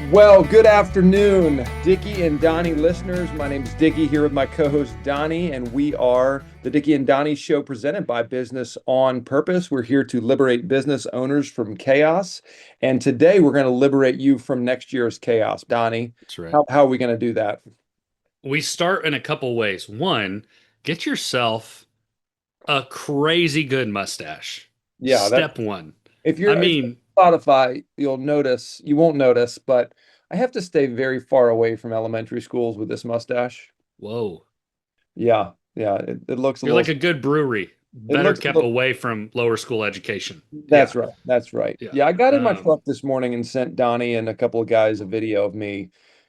Well, good afternoon, Dickie and Donny listeners. My name is Dickie here with my co-host Donny, and we are the Dickie and Donny Show presented by Business on Purpose. We're here to liberate business owners from chaos, and today we're going to liberate you from next year's chaos. Donny, That's right. how are we going to do that? We start in a couple ways. One, get yourself a crazy good mustache. Yeah, that Step one. I if mean, you're on Spotify, you won't notice, but I have to stay very far away from elementary schools with this mustache. whoa. Yeah, yeah, it looks a You're little. like a good brewery, It better looks a kept little. away from lower school education. That's Yeah, right. That's right. yeah. Yeah, I got in my Um, truck this morning and sent Donnie and a couple of guys a video of me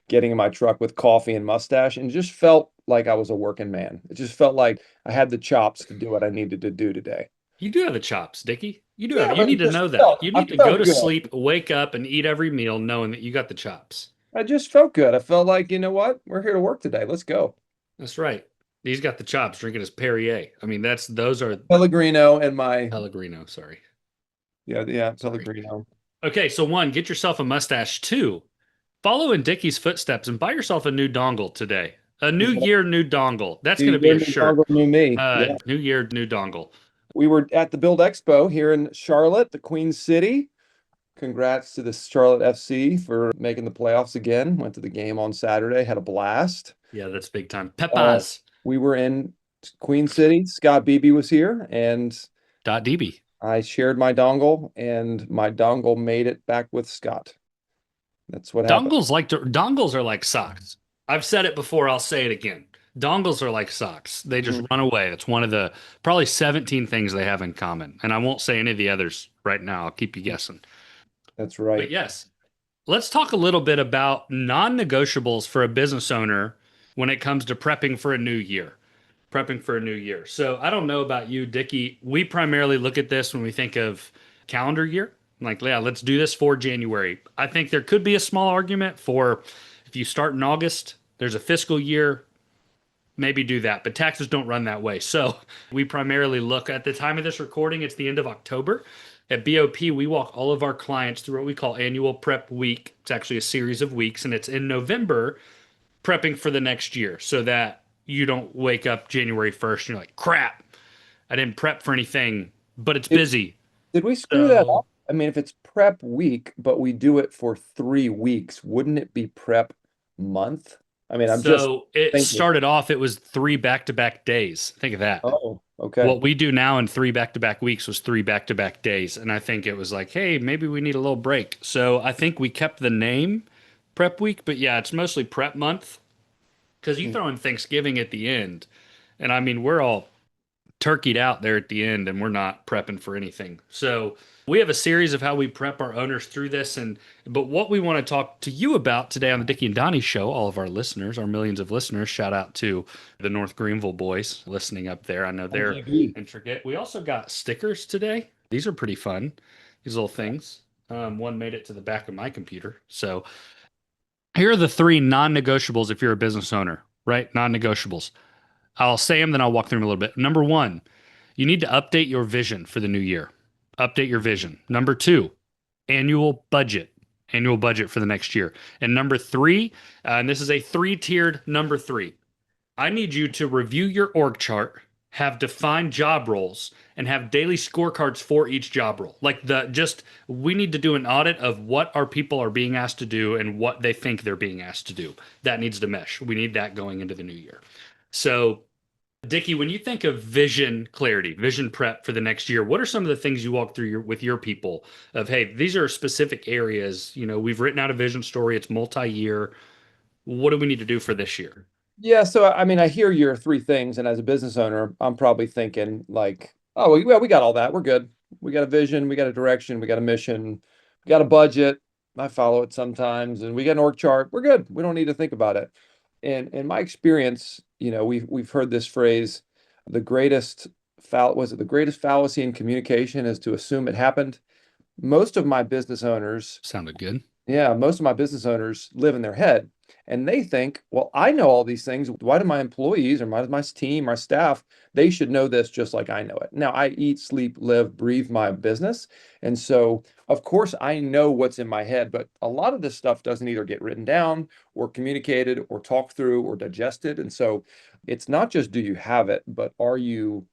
getting in my truck with coffee and mustache and just felt like I was a working man. It just felt like I had the chops to do what I needed to do today. you do have the chops, Dickie. You do have. Yeah, You but need it to just know that. felt, You I need to go felt to good. sleep, wake up, and eat every meal knowing that you got the chops. I just felt good. I felt like, you know what? We're here to work today. Let's go. That's right. He's got the chops, drinking his Perrier. I mean, those are Pellegrino and my, Pellegrino. Sorry. yeah, Sorry. Pellegrino. Okay, so one, get yourself a mustache. Two, follow in Dickie's footsteps and buy yourself a new dongle today. A new year, new dongle. That's going to be Your a new shirt. dongle knew me. Yeah. New year, new dongle. We were at the Build Expo here in Charlotte, the Queen City. Congrats to the Charlotte FC for making the playoffs again. Went to the game on Saturday, had a blast. Yeah, that's big time. Uh, Pepas. we were in Queen City. Scott Beebe was here, and .db. I shared my dongle, and my dongle made it back with Scott. That's what happened. Dongles are like socks. I've said it before, I'll say it again. Dongles are like socks. They just Mhm. run away. That's one of the probably 17 things they have in common. And I won't say any of the others right now. I'll keep you guessing. That's But right. yes, let's talk a little bit about non-negotiables for a business owner when it comes to prepping for a new year. Prepping for a new year. So I don't know about you, Dickie. We primarily look at this when we think of calendar year. Like, yeah, let's do this for January. I think there could be a small argument for if you start in August, there's a fiscal year, maybe do that. But taxes don't run that way. So we primarily look at the time of this recording, it's the end of October. At BOP, we walk all of our clients through what we call annual prep week. It's actually a series of weeks, and it's in November, prepping for the next year so that you don't wake up January 1st and you're like, crap, I didn't prep for anything, but it's Did, busy. did we screw that So up? I mean, if it's prep week, but we do it for 3 weeks, wouldn't it be prep month? I mean, I'm just so it thinking. started off, it was three back-to-back days. Think of that. Oh, okay. What we do now in three back-to-back weeks was three back-to-back days. And I think it was like, hey, maybe we need a little break. So I think we kept the name prep week, but yeah, it's mostly prep month because you throw in Thanksgiving at the end. And I mean, we're all turkeyed out there at the end and we're not prepping for anything. So we have a series of how we prep our owners through this. And but what we want to talk to you about today on the Dickie and Donnie show, all of our listeners, our millions of listeners, shout out to the North Greenville boys listening up there. I know they're MGB. intricate. We also got stickers today. These are pretty fun. These little things. One made it to the back of my computer. So here are the three non-negotiables if you're a business owner, right? Non-negotiables. I'll say them, then I'll walk through them a little bit. Number one, you need to update your vision for the new year. Update your vision. Number two, annual budget. Annual budget for the next year. And number three, and this is a three-tiered number three. I need you to review your org chart, have defined job roles, and have daily scorecards for each job role. Like we need to do an audit of what our people are being asked to do and what they think they're being asked to do. That needs to mesh. We need that going into the new year. So Dickie, when you think of vision clarity, vision prep for the next year, what are some of the things you walk through with your people of, hey, these are specific areas, we've written out a vision story, it's multi-year. What do we need to do for this year? Yeah, so I mean, I hear your three things, and as a business owner, I'm probably thinking like, oh, well, we got all that. We're good. We got a vision, we got a direction, we got a mission, we got a budget. I follow it sometimes, and we got an org chart. We're good. We don't need to think about it. And in my experience, we've heard this phrase, the greatest was it the greatest fallacy in communication is to assume it happened. Most of my business owners, Sounded good. yeah, most of my business owners live in their head. And they think, well, I know all these things. Why do my employees or my team, my staff, they should know this just like I know it. Now, I eat, sleep, live, breathe my business. And so, of course, I know what's in my head, but a lot of this stuff doesn't either get written down or communicated or talked through or digested. And so it's not just do you have it, but are you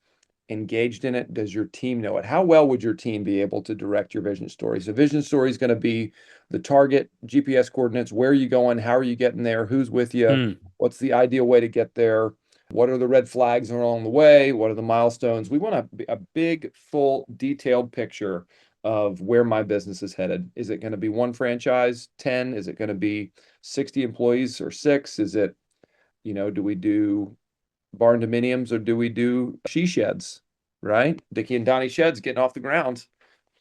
engaged in it? Does your team know it? How well would your team be able to direct your vision story? So vision story is going to be the target, GPS coordinates, where are you going? How are you getting there? Who's with you? Hmm. What's the ideal way to get there? What are the red flags along the way? What are the milestones? We want a big, full, detailed picture of where my business is headed. Is it going to be one franchise, 10? Is it going to be 60 employees or six? Is it, do we do barn dominiums or do we do she sheds? Right? Dickie and Donny sheds getting off the ground.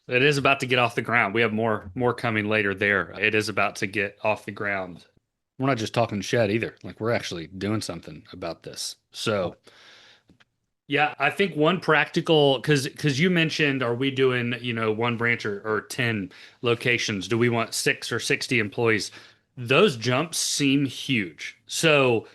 It is about to get off the ground. We have more coming later there. It is about to get off the ground. We're not just talking shed either. Like we're actually doing something about this. So yeah, I think one practical because you mentioned, are we doing, one branch or 10 locations? Do we want 6 or 60 employees? Those jumps seem huge. So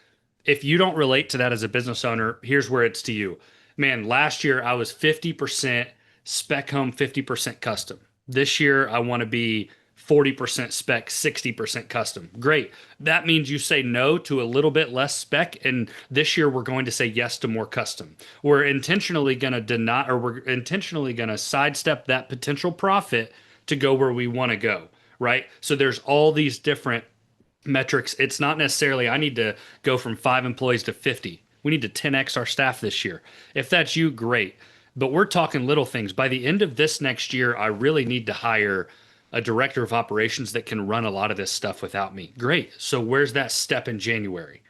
if you don't relate to that as a business owner, here's where it's to you. Man, last year I was 50% spec home, 50% custom. This year I want to be 40% spec, 60% custom. Great. That means you say no to a little bit less spec. And this year we're going to say yes to more custom. We're intentionally going to deny, or we're intentionally going to sidestep that potential profit to go where we want to go. Right. So there's all these different metrics. It's not necessarily I need to go from 5 employees to 50. We need to 10x our staff this year. If that's you, great. But we're talking little things. By the end of this next year, I really need to hire a director of operations that can run a lot of this stuff without me. Great. So where's that step in January?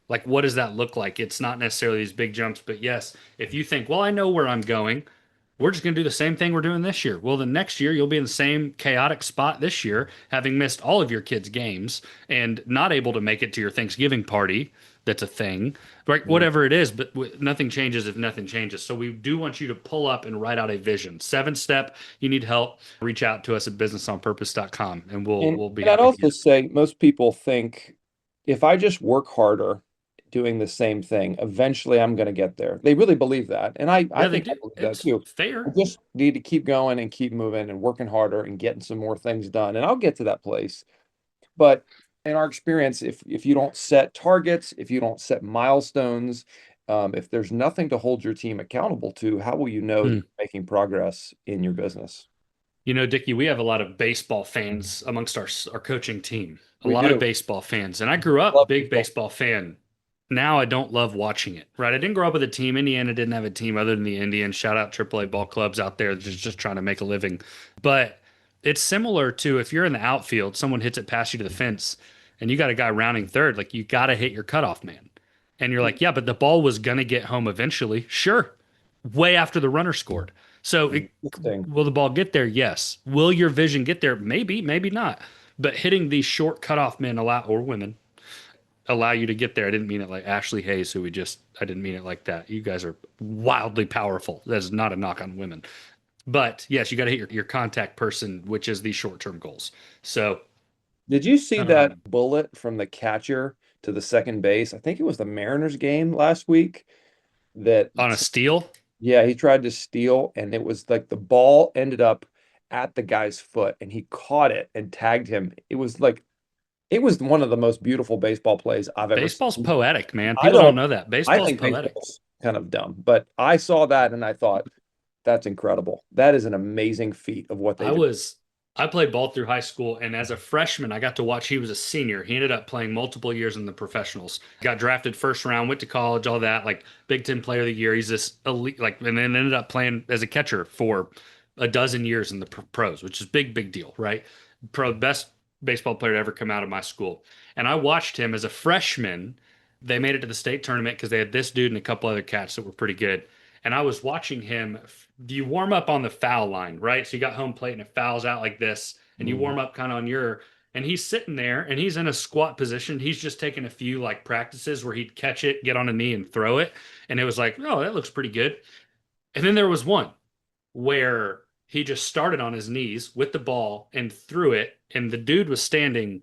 Like, what does that look like? It's not necessarily these big jumps, but yes, if you think, well, I know where I'm going, we're just going to do the same thing we're doing this year. Well, the next year you'll be in the same chaotic spot this year, having missed all of your kids' games and not able to make it to your Thanksgiving party. That's a thing, right? Mm. Whatever it is, but nothing changes if nothing changes. So we do want you to pull up and write out a vision. 7 step. You need help? Reach out to us at businessonpurpose.com and we'll And we'll be and I'd happy to also get say most people think if I just work harder doing the same thing, eventually I'm going to get there. They really believe that. And I Yeah, they think I do. believe that It's too. I fair. just need to keep going and keep moving and working harder and getting some more things done. And I'll get to that place. But in our experience, if you don't set targets, if you don't set milestones, if there's nothing to hold your team accountable to, how will you know that Hmm. you're making progress in your business? Dickie, we have a lot of baseball fans amongst our coaching team. A We lot of do. baseball fans, and I grew up Love big baseball. baseball fan. Now I don't love watching it. Right? I didn't grow up with a team. Indiana didn't have a team other than the Indians. Shout out AAA ball clubs out there just trying to make a living. But it's similar to if you're in the outfield, someone hits it past you to the fence, and you got a guy rounding third. Like you got to hit your cutoff man, and you're like, yeah, but the ball was gonna get home eventually. Sure, way after the runner scored. So Interesting. will the ball get there? Yes. Will your vision get there? Maybe, maybe not. But hitting these short cutoff men allow, or women allow you to get there. I didn't mean it like Ashley Hayes, I didn't mean it like that. You guys are wildly powerful. That is not a knock on women. But yes, you got to hit your contact person, which is these short term goals. So, Did you see that um, bullet from the catcher to the second base? I think it was the Mariners game last week that, on a steal, yeah, he tried to steal, and it was like the ball ended up at the guy's foot, and he caught it and tagged him. It was one of the most beautiful baseball plays I've ever baseball's seen. poetic, man. I People don't don't, know that. I Baseball's think poetic. baseball's kind of dumb, but I saw that and I thought, that's incredible. That is an amazing feat of what they I do. was I played ball through high school, and as a freshman, I got to watch. He was a senior. He ended up playing multiple years in the professionals. Got drafted first round, went to college, all that. Like Big Ten Player of the Year. He's this elite, like, and then ended up playing as a catcher for a dozen years in the pros, which is big deal, right? Best baseball player to ever come out of my school. And I watched him as a freshman. They made it to the state tournament because they had this dude and a couple other cats that were pretty good. And I was watching him. You warm up on the foul line, right? So you got home plate and it fouls out like this, and you Mm. warm up kind of on your. And he's sitting there and he's in a squat position. He's just taking a few like practices where he'd catch it, get on a knee, and throw it. And it was like, oh, that looks pretty good. And then there was one where he just started on his knees with the ball and threw it, and the dude was standing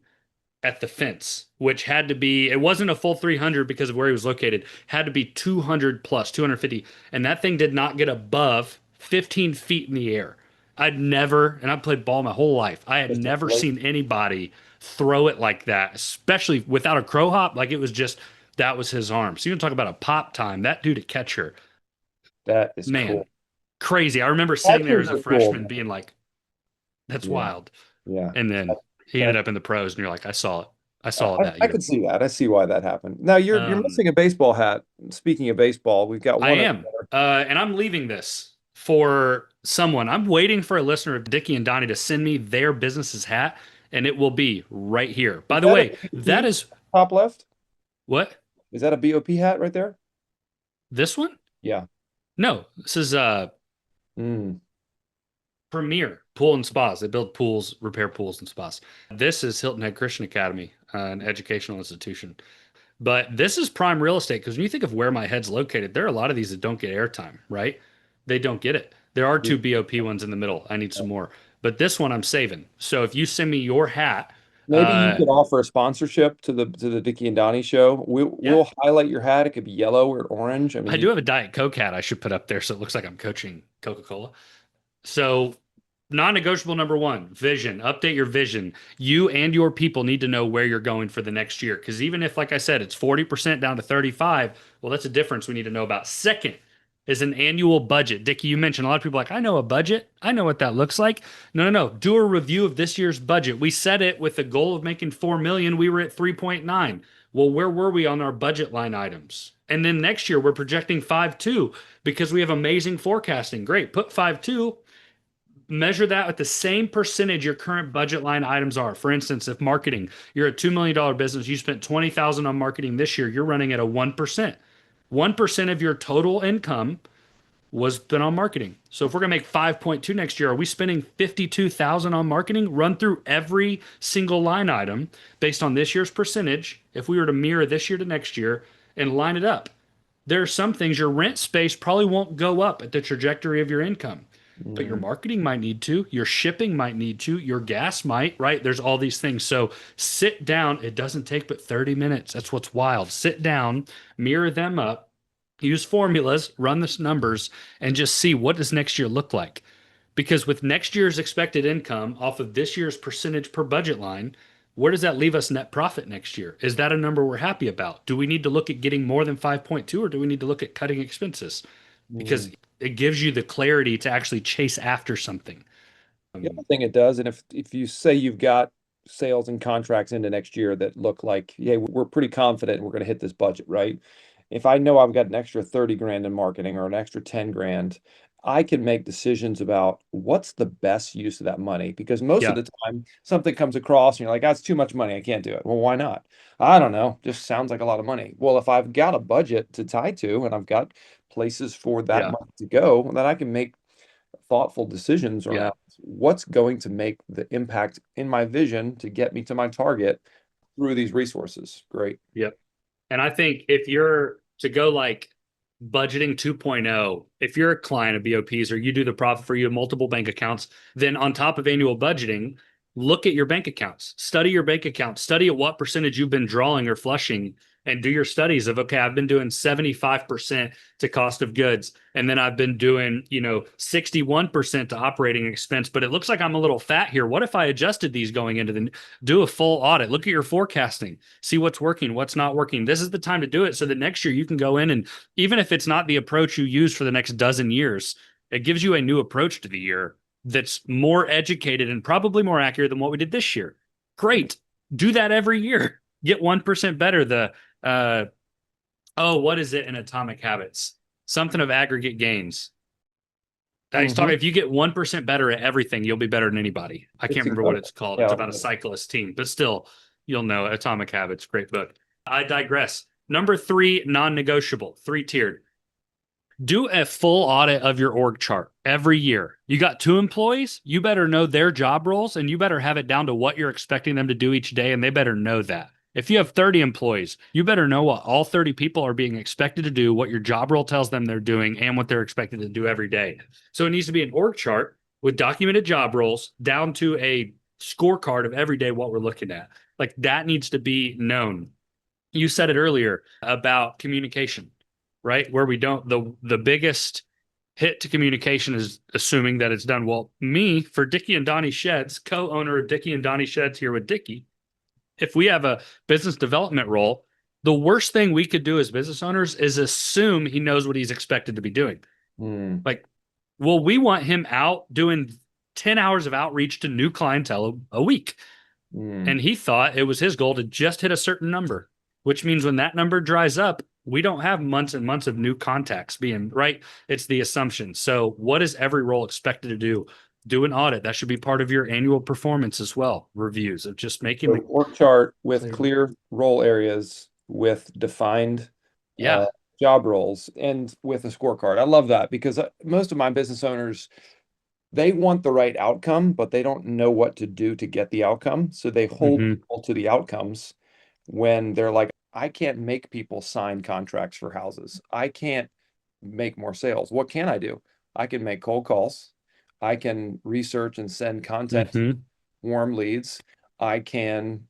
at the fence, which had to be, it wasn't a full 300 because of where he was located, had to be 200 plus, 250. And that thing did not get above 15 feet in the air. I'd never, and I've played ball my whole life, I had Just never inflate. seen anybody throw it like that, especially without a crow hop. Like it was just, that was his arm. So you talk about a pop time, that dude at catcher, That is man, cool. crazy. I remember sitting there Catchers as a are cool, freshman being man. like, that's Yeah, wild. yeah. And then he ended Catch- up in the pros, and you're like, I saw it. I saw it that I year. could see that. I see why that happened. Now you're Um, missing a baseball hat. Speaking of baseball, we've got I one over am. there. And I'm leaving this for someone. I'm waiting for a listener of Dickie and Donny to send me their business's hat, and it will be right here. Is By the that a way, that BOP is top left? what? Is that a BOP hat right there? This one? Yeah. No, this is Mm. Premier Pool and Spas. They build pools, repair pools and spas. This is Hilton Head Christian Academy, an educational institution. But this is prime real estate because when you think of where my head's located, there are a lot of these that don't get airtime, right? They don't get it. There are two BOP ones in the middle. I need some more. But this one I'm saving. So if you send me your hat, Maybe you could offer a sponsorship to the Dickie and Donnie show. yeah, We'll highlight your hat. It could be yellow or orange. I mean, I do have a Diet Coke hat I should put up there so it looks like I'm coaching Coca-Cola. So, non-negotiable number one, vision. Update your vision. You and your people need to know where you're going for the next year. Because even if, like I said, it's 40% down to 35, well, that's a difference we need to know about. Second is an annual budget. Dickie, you mentioned a lot of people like, I know a budget. I know what that looks like. No, no, no. Do a review of this year's budget. We set it with the goal of making 4 million. We were at 3.9. Well, where were we on our budget line items? And then next year we're projecting 5.2 because we have amazing forecasting. Great. Put 5.2, measure that with the same percentage your current budget line items are. For instance, if marketing, you're a $2 million business, you spent 20,000 on marketing this year, you're running at a 1%. 1% of your total income was spent on marketing. So if we're going to make 5.2 next year, are we spending 52,000 on marketing? Run through every single line item based on this year's percentage. If we were to mirror this year to next year and line it up, there are some things your rent space probably won't go up at the trajectory of your income, but your mm, marketing might need to, your shipping might need to, your gas might, right? There's all these things. So sit down. It doesn't take but 30 minutes. That's what's wild. Sit down, mirror them up, use formulas, run the numbers, and just see what does next year look like. Because with next year's expected income off of this year's percentage per budget line, where does that leave us net profit next year? Is that a number we're happy about? Do we need to look at getting more than 5.2 or do we need to look at cutting expenses? Because mm. it gives you the clarity to actually chase after something. The other thing it does, and if you say you've got sales and contracts into next year that look like, yeah, we're pretty confident we're going to hit this budget, right? If I know I've got an extra 30 grand in marketing or an extra 10 grand, I can make decisions about what's the best use of that money. Because most of Yeah, the time, something comes across and you're like, that's too much money. I can't do it. Well, why not? I don't know. Just sounds like a lot of money. Well, if I've got a budget to tie to and I've got places for that yeah, money to go, then I can make thoughtful decisions yeah, around what's going to make the impact in my vision to get me to my target through these resources. Great. yep. And I think if you're to go like budgeting 2.0, if you're a client of BOPs or you do the profit for you have multiple bank accounts, then on top of annual budgeting, look at your bank accounts, study your bank accounts, study at what percentage you've been drawing or flushing, and do your studies of, okay, I've been doing 75% to cost of goods. And then I've been doing, 61% to operating expense, but it looks like I'm a little fat here. What if I adjusted these going into do a full audit, look at your forecasting, see what's working, what's not working. This is the time to do it so that next year you can go in and even if it's not the approach you use for the next dozen years, it gives you a new approach to the year that's more educated and probably more accurate than what we did this year. Great. Do that every year. Get 1% better. What is it in Atomic Habits? Something of aggregate gains. He's Mhm. talking, if you get 1% better at everything, you'll be better than anybody. I It's can't remember what incredible. it's called. It's Yeah. about a cyclist team, but still, you'll know Atomic Habits. Great book. I digress. Number three, non negotiable, three tiered. Do a full audit of your org chart every year. You got 2 employees, you better know their job roles and you better have it down to what you're expecting them to do each day, and they better know that. If you have 30 employees, you better know what all 30 people are being expected to do, what your job role tells them they're doing, and what they're expected to do every day. So it needs to be an org chart with documented job roles down to a scorecard of every day what we're looking at. Like that needs to be known. You said it earlier about communication, right? Where we don't the biggest hit to communication is assuming that it's done. Well, me for Dickie and Donny Sheds, co-owner of Dickie and Donny Sheds here with Dickie, if we have a business development role, the worst thing we could do as business owners is assume he knows what he's expected to be doing. Mm, Like, well, we want him out doing 10 hours of outreach to new clientele a week. mm. And he thought it was his goal to just hit a certain number, which means when that number dries up, we don't have months and months of new contacts being right. It's the assumption. So, what is every role expected to do? Do an audit. That should be part of your annual performance as well. Reviews of just making So the org chart with clear. clear role areas, with defined uh, Yeah. job roles, and with a scorecard. I love that because most of my business owners, they want the right outcome, but they don't know what to do to get the outcome. So they hold Mm-hmm. people to the outcomes when they're like, I can't make people sign contracts for houses. I can't make more sales. What can I do? I can make cold calls. I can research and send content, Mm-hmm. warm leads. I can,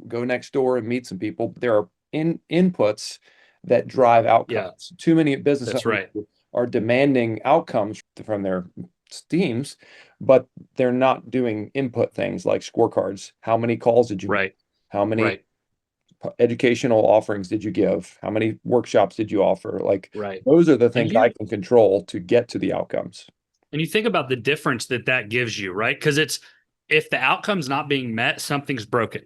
go next door and meet some people. There are inputs that drive Yeah, outcomes. Too many business that's owners right. are demanding outcomes from their teams, but they're not doing input things like scorecards. How many calls did you make? Right. How many Right. educational offerings did you give? How many workshops did you offer? Like Right. those are the And things I you can control to get to the outcomes. And you think about the difference that that gives you, right? Because it's if the outcome's not being met, something's broken.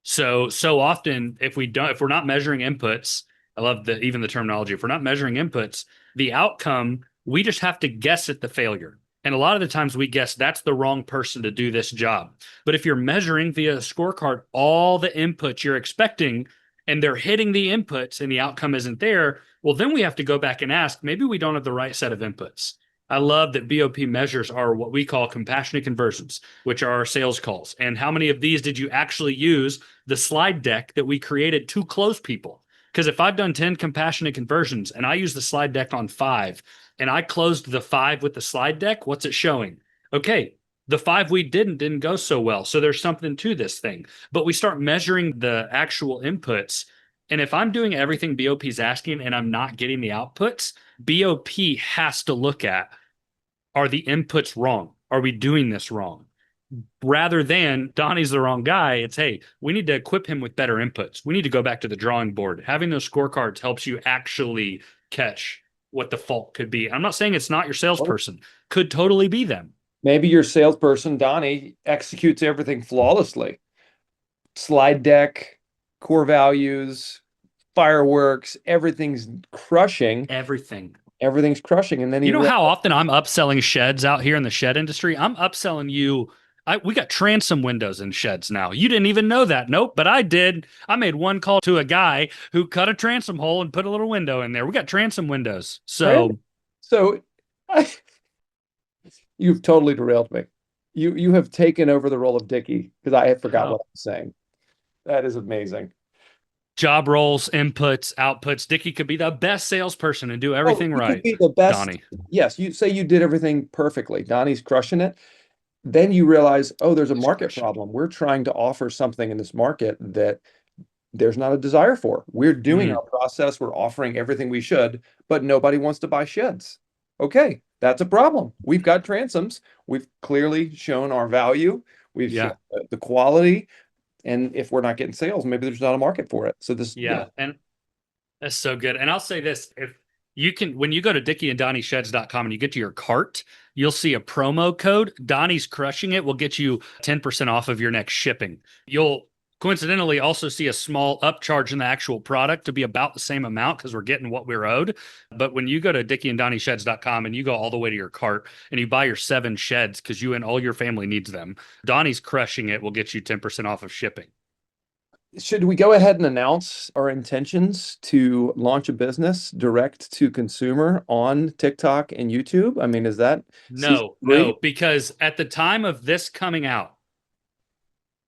So often, if we're not measuring inputs, I love the even the terminology. If we're not measuring inputs, the outcome, we just have to guess at the failure. And a lot of the times we guess that's the wrong person to do this job. But if you're measuring via a scorecard all the inputs you're expecting and they're hitting the inputs and the outcome isn't there, well, then we have to go back and ask, maybe we don't have the right set of inputs. I love that BOP measures are what we call compassionate conversions, which are our sales calls. And how many of these did you actually use the slide deck that we created to close people? Because if I've done 10 compassionate conversions and I use the slide deck on five and I closed the five with the slide deck, what's it showing? Okay, the five we didn't go so well. So there's something to this thing. But we start measuring the actual inputs. And if I'm doing everything BOP is asking and I'm not getting the outputs, BOP has to look at, are the inputs wrong? Are we doing this wrong? Rather than Donnie's the wrong guy, it's hey, we need to equip him with better inputs. We need to go back to the drawing board. Having those scorecards helps you actually catch what the fault could be. I'm not saying it's not your salesperson, could totally be them. Maybe your salesperson, Donnie, executes everything flawlessly. Slide deck, core values, fireworks, everything's crushing. Everything. Everything's crushing. And then You he know realized, how often I'm upselling sheds out here in the shed industry? I'm upselling you. We got transom windows in sheds now. You didn't even know that. Nope, but I did. I made one call to a guy who cut a transom hole and put a little window in there. We got transom windows. Brandon, So so I, you've totally derailed me. You have taken over the role of Dickie because I had forgot what how I was saying. That is amazing. job roles, inputs, outputs. Dickie could be the best salesperson and do Oh, everything you could right. be the best. Donnie, Yes, you say you did everything perfectly. Donnie's crushing it. Then you realize, oh, there's a he's market crushing it. problem. We're trying to offer something in this market that there's not a desire for. We're doing Mm, our process, we're offering everything we should, but nobody wants to buy sheds. Okay, that's a problem. We've got transoms. We've clearly shown our value. We've shown yeah, the quality. And if we're not getting sales, maybe there's not a market for it. So this, yeah, yeah. And that's so good. And I'll say this, if you can, when you go to dickieanddonnysheds.com and you get to your cart, you'll see a promo code. Donnie's Crushing It will get you 10% off of your next shipping. You'll coincidentally also see a small upcharge in the actual product to be about the same amount because we're getting what we're owed. But when you go to dickieanddonnysheds.com and you go all the way to your cart and you buy your 7 sheds because you and all your family needs them, Donnie's Crushing It will get you 10% off of shipping. should we go ahead and announce our intentions to launch a business direct to consumer on TikTok and YouTube? I mean, is that season No, three? no, because at the time of this coming out,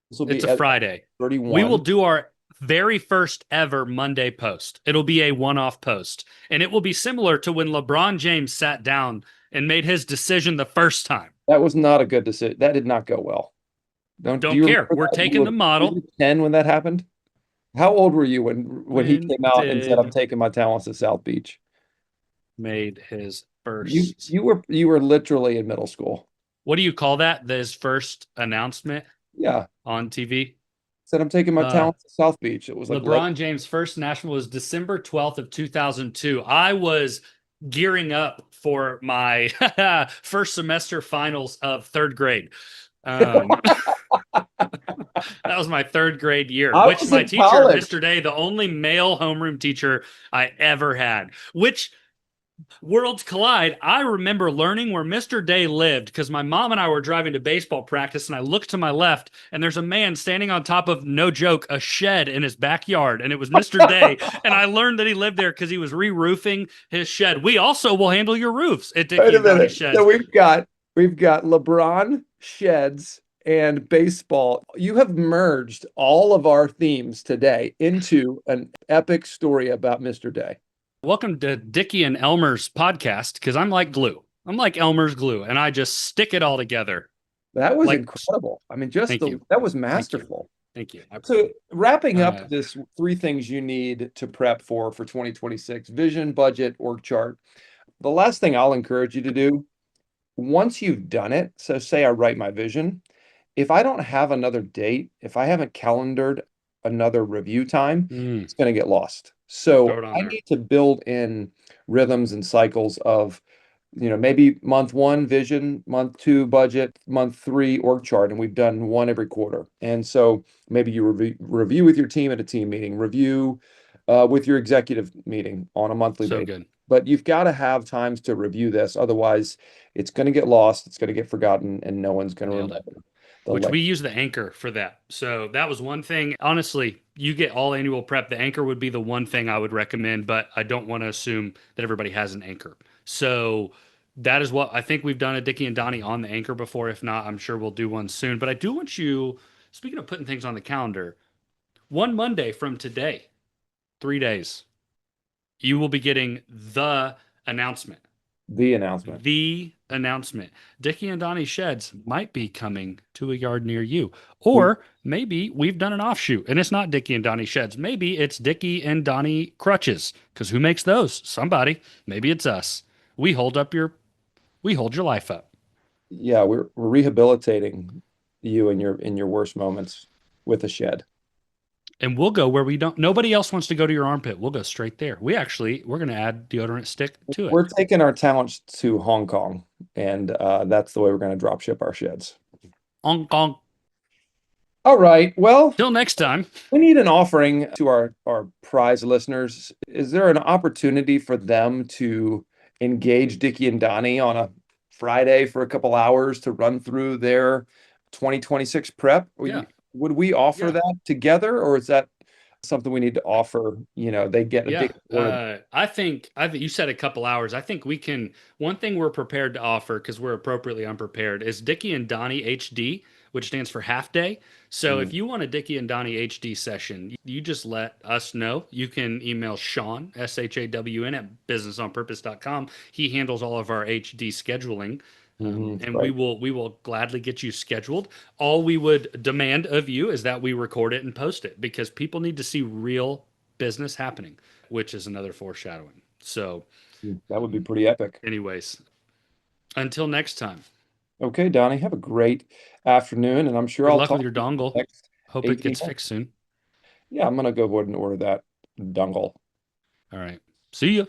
This will it's be a at Friday. We will 31. do our very first ever Monday post. It'll be a one off post. And it will be similar to when LeBron James sat down and made his decision the first time. That was not a good decision. That did not go well. Do Don't you care. remember We're that? taking the Were model. you 10 when that happened? How old were you when he When came out and said, "I'm did taking my talents to South Beach"? made his You first? you were literally in middle school. What do you call that? His first announcement Yeah. on TV? Said, "I'm taking my Uh, talents to South Beach." It was like late. LeBron James' first national was December 12th of 2002. I was gearing up for my first semester finals of third grade. Um, that was my third grade year, I which was my in teacher, college. Mr. Day, the only male homeroom teacher I ever had, which worlds collide. I remember learning where Mr. Day lived because my mom and I were driving to baseball practice, and I looked to my left, and there's a man standing on top of, no joke, a shed in his backyard, and it was Mr. Day. And I learned that he lived there because he was re-roofing his shed. We also will handle your roofs at Wait Dickie a and Donny minute. So Sheds. we've got LeBron, sheds, and baseball. You have merged all of our themes today into an epic story about Mr. Day. Welcome to Dickie and Elmer's podcast because I'm like glue. I'm like Elmer's glue, and I just stick it all together. That was Like, incredible. I mean, just thank you, that was thank you, masterful. thank you. So wrapping up Uh, this three things you need to prep for 2026: vision, budget, org chart. The last thing I'll encourage you to do once you've done it, so say I write my vision, if I don't have another date, if I haven't calendared another review time, mm, it's going to get lost. throw So it on I there. need to build in rhythms and cycles of, maybe month one vision, month two budget, month three org chart, and we've done one every quarter. And so maybe you review with your team at a team meeting, review with your executive meeting on a monthly So basis. good. But you've got to have times to review this. Otherwise, it's going to get lost, it's going to get forgotten, and no one's going to Nailed it. remember the Which we length. use the anchor for that. So that was one thing. Honestly, you get all annual prep. The anchor would be the one thing I would recommend, but I don't want to assume that everybody has an anchor. So that is what I think we've done a Dickie and Donnie on the anchor before. If not, I'm sure we'll do one soon. But I do want you, speaking of putting things on the calendar, one Monday from today, 3 days, you will be getting the announcement. The announcement. The announcement. Dickie and Donnie Sheds might be coming to a yard near you. We Or maybe we've done an offshoot and it's not Dickie and Donnie Sheds. Maybe it's Dickie and Donnie Crutches. Because who makes those? Somebody. Maybe it's us. We hold up your we hold your life up. yeah, we're rehabilitating you in your worst moments with a shed. And we'll go where we don't nobody else wants to go to your armpit. We'll go straight there. We're gonna add deodorant stick to it. We're taking our talents to Hong Kong, and that's the way we're going to drop ship our sheds. Ong kong. All right. Well, Till next time. we need an offering to our prize listeners. Is there an opportunity for them to engage Dickie and Donnie on a Friday for a couple hours to run through their 2026 prep? Yeah. Would we offer Yeah. that together, or is that something we need to offer? They get a Yeah, Dickie or I think you said a couple hours. I think we can. One thing we're prepared to offer because we're appropriately unprepared is Dickie and Donnie HD, which stands for half day. So if Mm, you want a Dickie and Donnie HD session, you just let us know. You can email Shawn SHAWN at businessonpurpose.com. He handles all of our HD scheduling. And we right. will gladly get you scheduled. All we would demand of you is that we record it and post it because people need to see real business happening, which is another foreshadowing. So, That would be pretty epic. anyways, until next time, Okay, Donnie, have a great afternoon, and I'm sure good I'll luck with talk your to you in the dongle. next Hope it 18 gets months. fixed soon. Yeah, I'm gonna go ahead and order that dongle. All right. See ya.